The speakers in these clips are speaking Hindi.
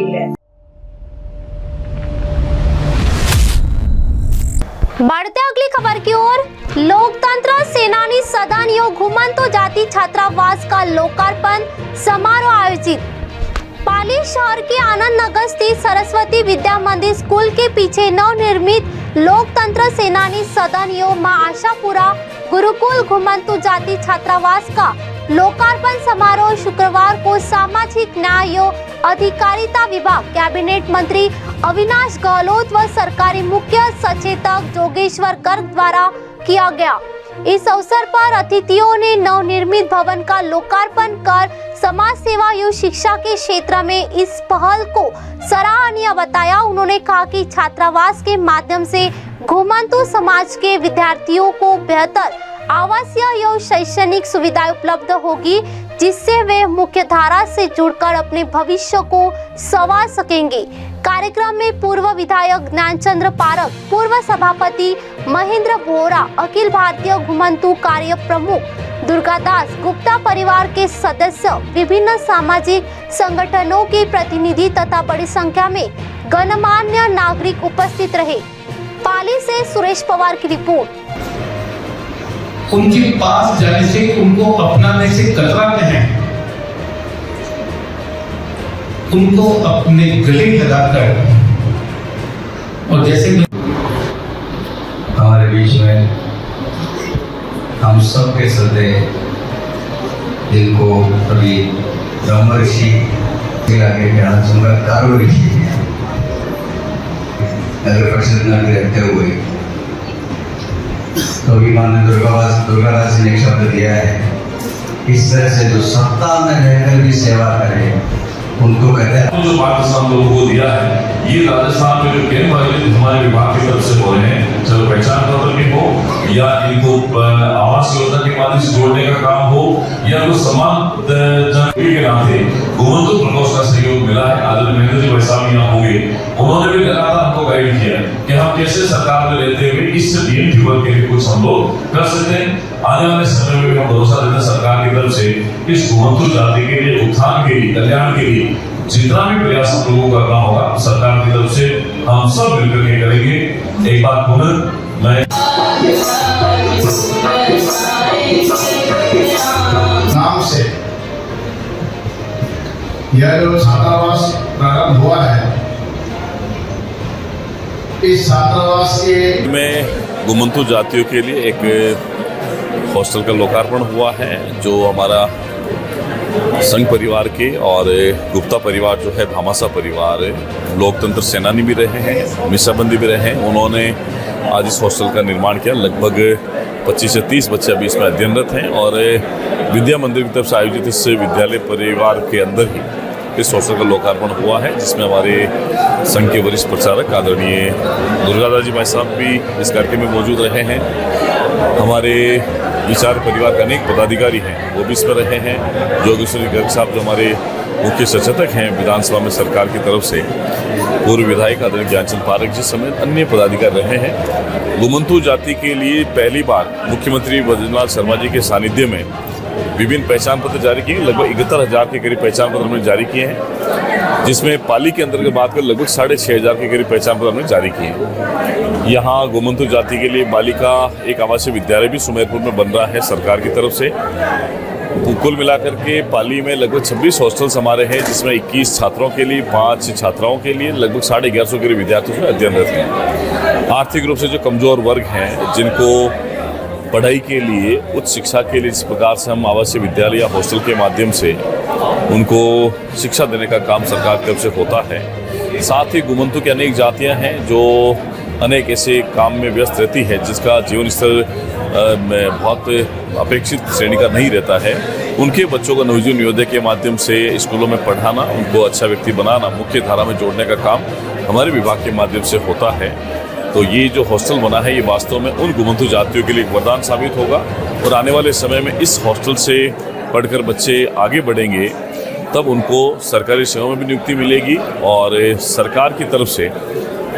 गई है। बढ़ते अगली खबर की ओर। लोकतंत्र सेनानी सदन योग घुमंतु जाति छात्रावास का लोकार्पण समारोह आयोजित। पाली शहर के आनंद नगर स्थित सरस्वती विद्या मंदिर स्कूल के पीछे नवनिर्मित लोकतंत्र सेनानी सदन एवं मां आशापुरा गुरुकुल घुमंतु जाति छात्रावास का लोकार्पण समारोह शुक्रवार को सामाजिक न्याय एवं अधिकारिता विभाग कैबिनेट मंत्री अविनाश गहलोत व सरकारी मुख्य सचेतक जोगेश्वर गर्ग द्वारा किया गया। इस अवसर पर अतिथियों ने नवनिर्मित भवन का लोकार्पण कर समाज सेवा एवं शिक्षा के क्षेत्र में इस पहल को सराहनीय बताया। उन्होंने कहा कि छात्रावास के माध्यम से घुमंतु समाज के विद्यार्थियों को बेहतर आवासीय एवं शैक्षणिक सुविधाएं उपलब्ध होगी, जिससे वे मुख्य धारा से जुड़कर अपने भविष्य को संवार सकेंगे। कार्यक्रम में पूर्व विधायक ज्ञानचंद्र पारक, पूर्व सभापति महेंद्र बोरा, अखिल भारतीय घुमंतु कार्य प्रमुख दुर्गादास गुप्ता परिवार के सदस्य, विभिन्न सामाजिक संगठनों के प्रतिनिधि तथा बड़ी संख्या में गणमान्य नागरिक उपस्थित रहे। पाली से सुरेश पवार की रिपोर्ट। उनके पास जाने से, उनको अपनाने से कतराते हैं, उनको अपने गले लगाकर, और जैसे हमारे बीच में हम सब के श्रद्धे जिनको कभी ब्रह्म ऋषि आगे कहना चाहूँगा, कारो ऋषि नगर परिषद में रहते हुए तो भी माननीय दुर्गादास जी ने एक शब्द दिया है, इस तरह से जो सत्ता में रहकर भी सेवा करे उनको कहते हैं। जो पाकिस्तान लोगों को दिया है, ये राजस्थान में जो कैंप आयोजित हमारे विभाग की तरफ से हो रहे हैं, चाहे पहचान पत्र भी हो या इनको आवास योजना के माध्यम से जोड़ने का काम हो या कोई समान जनपीढ़ी के नाते घुमंतु प्रकोष्ठ का सहयोग मिला है। आदरणीय महेंद्र जी भाई साहब यहाँ होंगे, उन्होंने भी लगातार हमको गाइड किया कि हम कैसे सरकार में रहते हुए इस डीएमटी वर्ग के लिए कुछ हम लोग कर सकते हैं। आने वाले समय में भी हम भरोसा देते हैं सरकार की तरफ से इस घुमंतु जाति के लिए, उत्थान के लिए, कल्याण के लिए जितना भी प्रयास हम लोगों को करना होगा सरकार की तरफ से हम सब मिलकर के करेंगे। एक बात पुनः मैं नाम से यह जो छात्रावास प्रारंभ हुआ है, इस छात्रावास के में घुमंतु जातियों के लिए एक हॉस्टल का लोकार्पण हुआ है, जो हमारा संघ परिवार के और गुप्ता परिवार जो है, भामासा परिवार लोकतंत्र सेनानी भी रहे हैं, मिसाबंदी भी रहे हैं। उन्होंने आज इस हॉस्टल का निर्माण किया। लगभग 25 से 30 बच्चे अभी इसमें अध्ययनरत हैं और विद्या मंदिर की तरफ से आयोजित इस विद्यालय परिवार के अंदर ही इस हॉस्टल का लोकार्पण हुआ है, जिसमें हमारे संघ के वरिष्ठ प्रचारक आदरणीय दुर्गादास जी भाई साहब भी इस कार्यक्रम में मौजूद रहे हैं। हमारे विचार परिवार के अनेक पदाधिकारी हैं, वो भी इसमें रहे हैं। जोगेश्वर गर्ग साहब जो हमारे मुख्य सचेतक हैं विधानसभा में सरकार की तरफ से, पूर्व विधायक आदरणीय ज्ञानचंद पारक जी समेत अन्य पदाधिकारी रहे हैं। घुमंतु जाति के लिए पहली बार मुख्यमंत्री बद्रीनाथ शर्मा जी के सानिध्य में विभिन्न पहचान पत्र जारी किए। लगभग 71,000 के करीब पहचान पत्र हमने जारी किए हैं, जिसमें पाली के अंदर की बात कर लगभग 6,500 के करीब पहचान पत्र हमने जारी किए हैं। यहाँ घुमंतु जाति के लिए बालिका एक आवासीय विद्यालय भी सुमेरपुर में बन रहा है सरकार की तरफ से। कुल मिलाकर के पाली में लगभग 26 हॉस्टल्स हमारे हैं, जिसमें 21 छात्रों के लिए, 5 छात्राओं के लिए, लगभग 1150 के विद्यार्थियों से अध्ययनरत हैं। आर्थिक रूप से जो कमजोर वर्ग हैं, जिनको पढ़ाई के लिए, उच्च शिक्षा के लिए जिस प्रकार से हम आवासीय विद्यालय या हॉस्टल के माध्यम से उनको शिक्षा देने का काम सरकार की तरफ से होता है। साथ ही घुमंतु की अनेक जातियाँ हैं जो अनेक ऐसे काम में व्यस्त रहती है, जिसका जीवन स्तर में बहुत अपेक्षित श्रेणी का नहीं रहता है। उनके बच्चों को नवजीवन नवोदय के माध्यम से स्कूलों में पढ़ाना, उनको अच्छा व्यक्ति बनाना, मुख्य धारा में जोड़ने का काम हमारे विभाग के माध्यम से होता है। तो ये जो हॉस्टल बना है, ये वास्तव में उन घुमंतु जातियों के लिए एक वरदान साबित होगा और आने वाले समय में इस हॉस्टल से पढ़कर बच्चे आगे बढ़ेंगे, तब उनको सरकारी सेवा में भी नियुक्ति मिलेगी और सरकार की तरफ से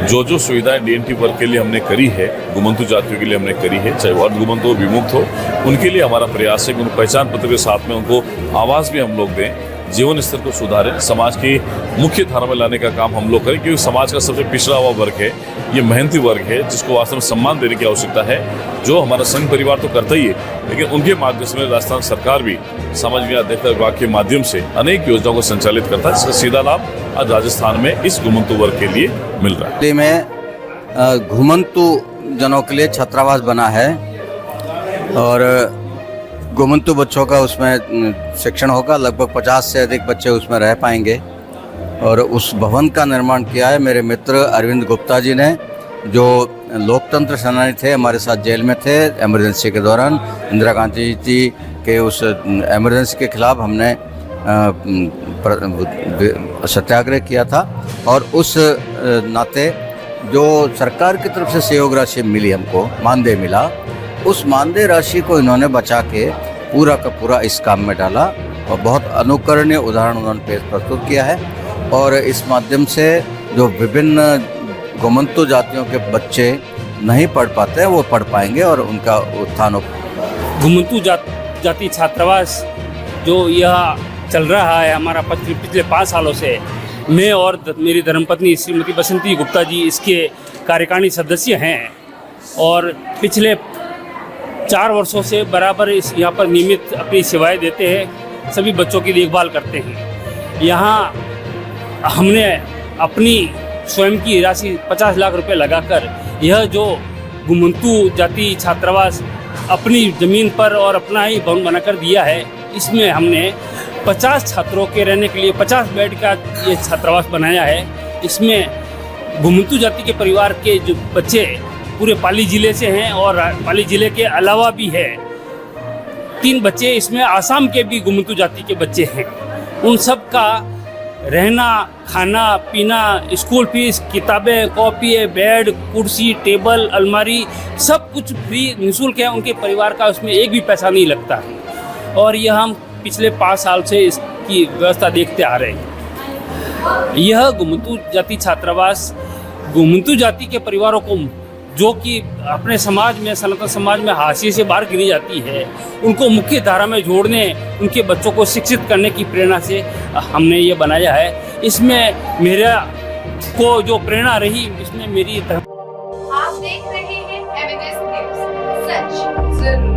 जो सुविधाएं डीएनटी वर्ग के लिए हमने करी है, घुमंतु जातियों के लिए हमने करी है, चाहे वो अर्धघुमंतु हो, विमुक्त हो, उनके लिए हमारा प्रयास है कि उनको पहचान पत्र के साथ में उनको आवास भी हम लोग दें, जीवन स्तर को सुधारें, समाज की मुख्य धारा में लाने का काम हम लोग करें, क्योंकि समाज का सबसे पिछड़ा हुआ वर्ग है, ये मेहनती वर्ग है, जिसको वास्तव में सम्मान देने की आवश्यकता है, जो हमारा संघ परिवार तो करता ही है, लेकिन उनके माध्यम से राजस्थान सरकार भी सामाजिक न्याय अधिकारिता विभाग के माध्यम से अनेक योजनाओं को संचालित करता है, जिसका सीधा लाभ आज राजस्थान में इस घुमंतु वर्ग के लिए मिल रहा है। जिले में घुमंतु जनों के लिए छात्रावास बना है और घुमंतु बच्चों का उसमें शिक्षण होगा। लगभग 50 से अधिक बच्चे उसमें रह पाएंगे और उस भवन का निर्माण किया है मेरे मित्र अरविंद गुप्ता जी ने, जो लोकतंत्र सेनानी थे, हमारे साथ जेल में थे इमरजेंसी के दौरान। इंदिरा गांधी जी के उस इमरजेंसी के खिलाफ हमने सत्याग्रह किया था और उस नाते जो सरकार की तरफ से सहयोग राशि मिली, हमको मानदेय मिला, उस मानदेय राशि को इन्होंने बचा के पूरा का पूरा इस काम में डाला और बहुत अनुकरणीय उदाहरण उन्होंने प्रस्तुत किया है। और इस माध्यम से जो विभिन्न घुमंतु जातियों के बच्चे नहीं पढ़ पाते हैं वो पढ़ पाएंगे और उनका उत्थान हो। घुमंतु जाति छात्रावास जो यह चल रहा है हमारा पिछले 5 सालों से, मैं और मेरी धर्मपत्नी श्रीमती बसंती गुप्ता जी इसके कार्यकारिणी सदस्य हैं और पिछले 4 वर्षों से बराबर यहाँ पर नियमित अपनी सेवाएं देते हैं, सभी बच्चों की देखभाल करते हैं। यहाँ हमने अपनी स्वयं की राशि 50 लाख रुपए लगाकर यह जो घुमंतु जाति छात्रावास अपनी ज़मीन पर और अपना ही भवन बनाकर दिया है, इसमें हमने 50 छात्रों के रहने के लिए 50 बेड का ये छात्रावास बनाया है। इसमें घुमंतु जाति के परिवार के जो बच्चे पूरे पाली जिले से हैं और पाली जिले के अलावा भी है 3 बच्चे इसमें आसाम के भी घुमंतु जाति के बच्चे हैं। उन सब का रहना, खाना पीना, स्कूल फीस, किताबें, कॉपी, बेड, कुर्सी, टेबल, अलमारी, सब कुछ फ्री निःशुल्क है। उनके परिवार का उसमें एक भी पैसा नहीं लगता और यह हम पिछले 5 साल से इसकी व्यवस्था देखते आ रहे हैं। यह घुमंतु जाति छात्रावास घुमंतु जाति के परिवारों को जो कि अपने समाज में, सनातन समाज में हाशिए से बाहर गिनी जाती है, उनको मुख्य धारा में जोड़ने, उनके बच्चों को शिक्षित करने की प्रेरणा से हमने ये बनाया है। इसमें मेरा को जो प्रेरणा रही, इसमें मेरी आप देख रहे हैं एमएनएस न्यूज़, सच जरूर।